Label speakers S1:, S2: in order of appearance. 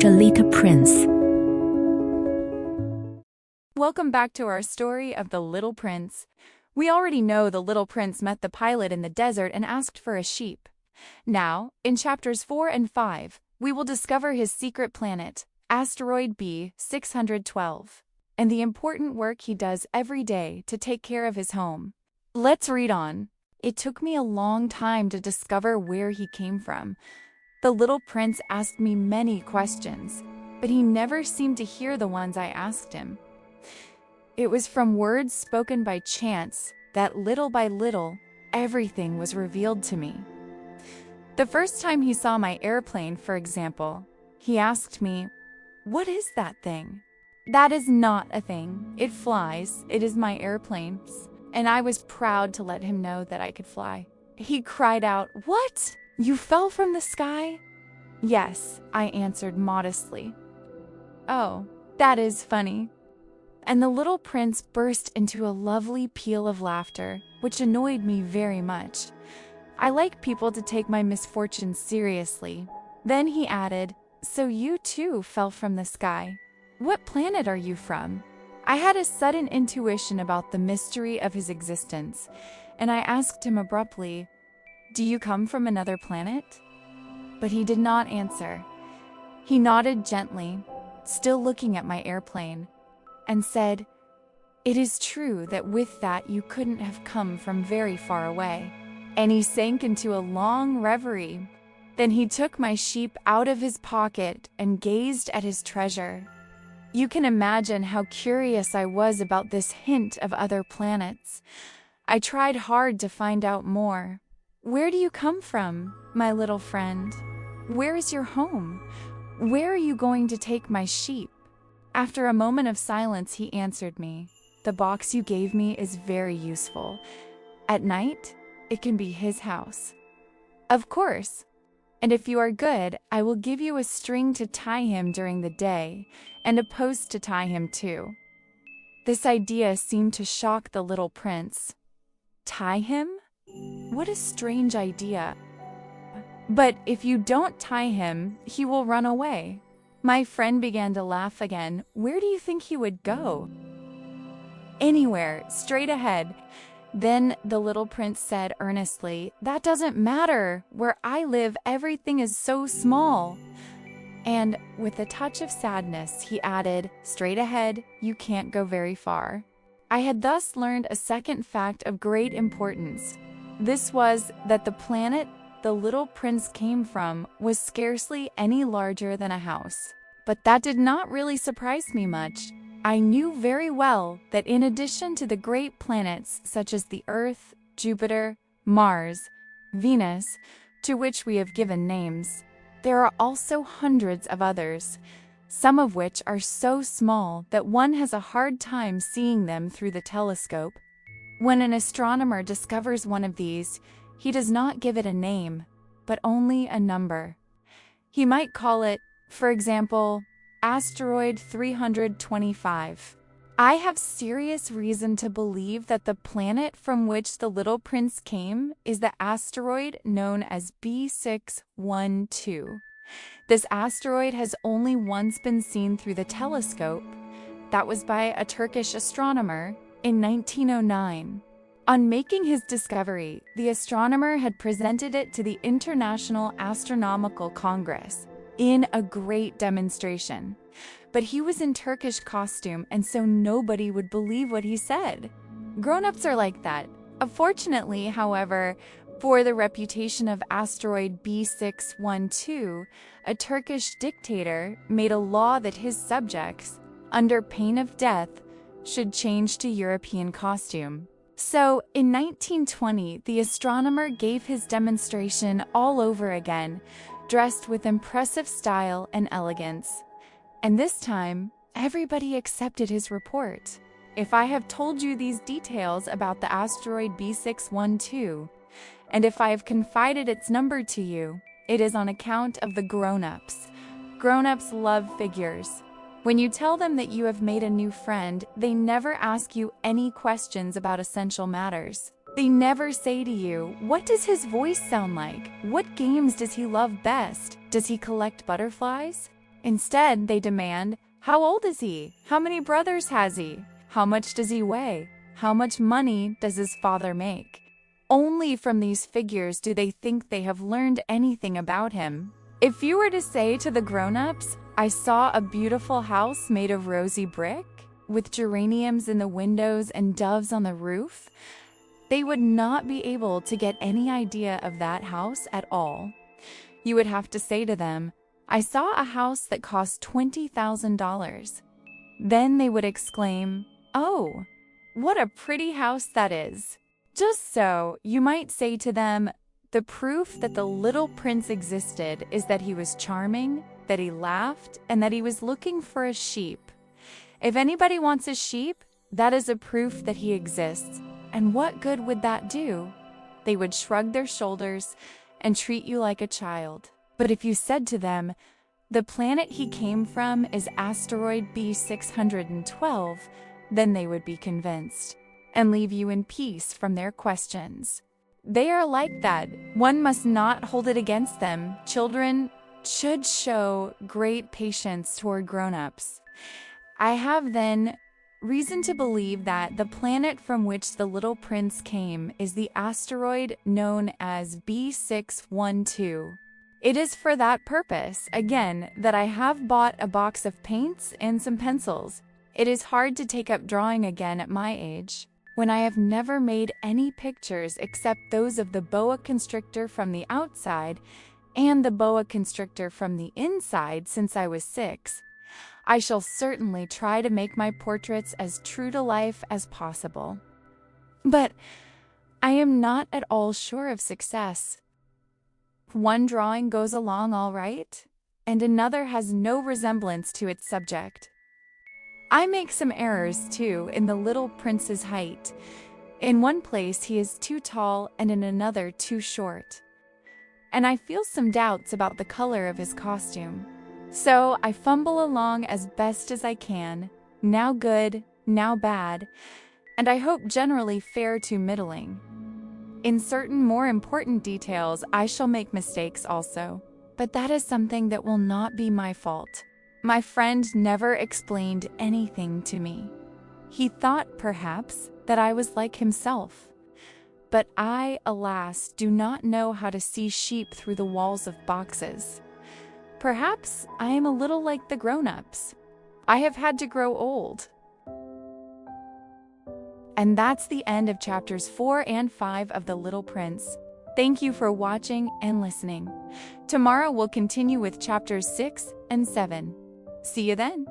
S1: The Little Prince.
S2: Welcome back to our story of The Little Prince. We already know the little prince met the pilot in the desert and asked for a sheep. Now, in chapters 4 and 5, we will discover his secret planet, Asteroid B-612, and the important work he does every day to take care of his home. Let's read on. It took me a long time to discover where he came from. The little prince asked me many questions, but he never seemed to hear the ones I asked him. It was from words spoken by chance that little by little, everything was revealed to me. The first time he saw my airplane, for example, he asked me, "What is that thing?" "That is not a thing. It flies. It is my airplane." And I was proud to let him know that I could fly. He cried out, "What? You fell from the sky?" "Yes," I answered modestly. "Oh, that is funny." And the little prince burst into a lovely peal of laughter, which annoyed me very much. I like people to take my misfortunes seriously. Then he added, "So you too fell from the sky. What planet are you from?" I had a sudden intuition about the mystery of his existence, and I asked him abruptly, "Do you come from another planet?" But he did not answer. He nodded gently, still looking at my airplane, and said, "It is true that with that you couldn't have come from very far away." And he sank into a long reverie. Then he took my sheep out of his pocket and gazed at his treasure. You can imagine how curious I was about this hint of other planets. I tried hard to find out more. "Where do you come from, my little friend? Where is your home? Where are you going to take my sheep?" After a moment of silence, he answered me, "The box you gave me is very useful. At night, it can be his house." "Of course. And if you are good, I will give you a string to tie him during the day, and a post to tie him to." This idea seemed to shock the little prince. Tie him? What a strange idea. "But if you don't tie him, he will run away." My friend began to laugh again. "Where do you think he would go?" "Anywhere, straight ahead." Then the little prince said earnestly, "That doesn't matter. Where I live, everything is so small." And with a touch of sadness, he added, "Straight ahead, you can't go very far." I had thus learned a second fact of great importance. This was that the planet the little prince came from was scarcely any larger than a house. But that did not really surprise me much. I knew very well that in addition to the great planets such as the Earth, Jupiter, Mars, Venus, to which we have given names, there are also hundreds of others, some of which are so small that one has a hard time seeing them through the telescope. When an astronomer discovers one of these, he does not give it a name, but only a number. He might call it, for example, Asteroid 325. I have serious reason to believe that the planet from which the little prince came is the asteroid known as B-612. This asteroid has only once been seen through the telescope. That was by a Turkish astronomer in 1909. On making his discovery, the astronomer had presented it to the International Astronomical Congress in a great demonstration. But he was in Turkish costume, and so nobody would believe what he said. Grown-ups are like that. Unfortunately, however, for the reputation of asteroid B-612, a Turkish dictator made a law that his subjects, under pain of death, should change to European costume. So, in 1920, the astronomer gave his demonstration all over again, dressed with impressive style and elegance. And this time, everybody accepted his report. If I have told you these details about the asteroid B-612, and if I have confided its number to you, it is on account of the grown-ups. Grown-ups love figures. When you tell them that you have made a new friend, they never ask you any questions about essential matters. They never say to you, "What does his voice sound like? What games does he love best? Does he collect butterflies?" Instead, they demand, how old is he? How many brothers has he? How much does he weigh? How much money does his father make? Only from these figures do they think they have learned anything about him. If you were to say to the grown-ups, I saw a beautiful house made of rosy brick, with geraniums in the windows and doves on the roof, they would not be able to get any idea of that house at all. You would have to say to them, I saw a house that cost $20,000. Then they would exclaim, oh, what a pretty house that is. Just so, you might say to them, the proof that the little prince existed is that he was charming, that he laughed, and that he was looking for a sheep. If anybody wants a sheep, that is a proof that he exists. And what good would that do? They would shrug their shoulders and treat you like a child. But if you said to them, the planet he came from is Asteroid B-612, then they would be convinced and leave you in peace from their questions. They are like that. One must not hold it against them. Children should show great patience toward grown-ups. I have then reason to believe that the planet from which the little prince came is the asteroid known as B-612. It is for that purpose, again, that I have bought a box of paints and some pencils. It is hard to take up drawing again at my age, when I have never made any pictures except those of the boa constrictor from the outside and the boa constrictor from the inside since I was 6. I shall certainly try to make my portraits as true to life as possible. But I am not at all sure of success. One drawing goes along all right, and another has no resemblance to its subject. I make some errors, too, in the little prince's height. In one place he is too tall and in another too short. And I feel some doubts about the color of his costume. So I fumble along as best as I can, now good, now bad, and I hope generally fair to middling. In certain more important details I shall make mistakes also, but that is something that will not be my fault. My friend never explained anything to me. He thought, perhaps, that I was like himself. But I, alas, do not know how to see sheep through the walls of boxes. Perhaps I am a little like the grown-ups. I have had to grow old. And that's the end of chapters 4 and 5 of The Little Prince. Thank you for watching and listening. Tomorrow we'll continue with chapters 6 and 7. See you then.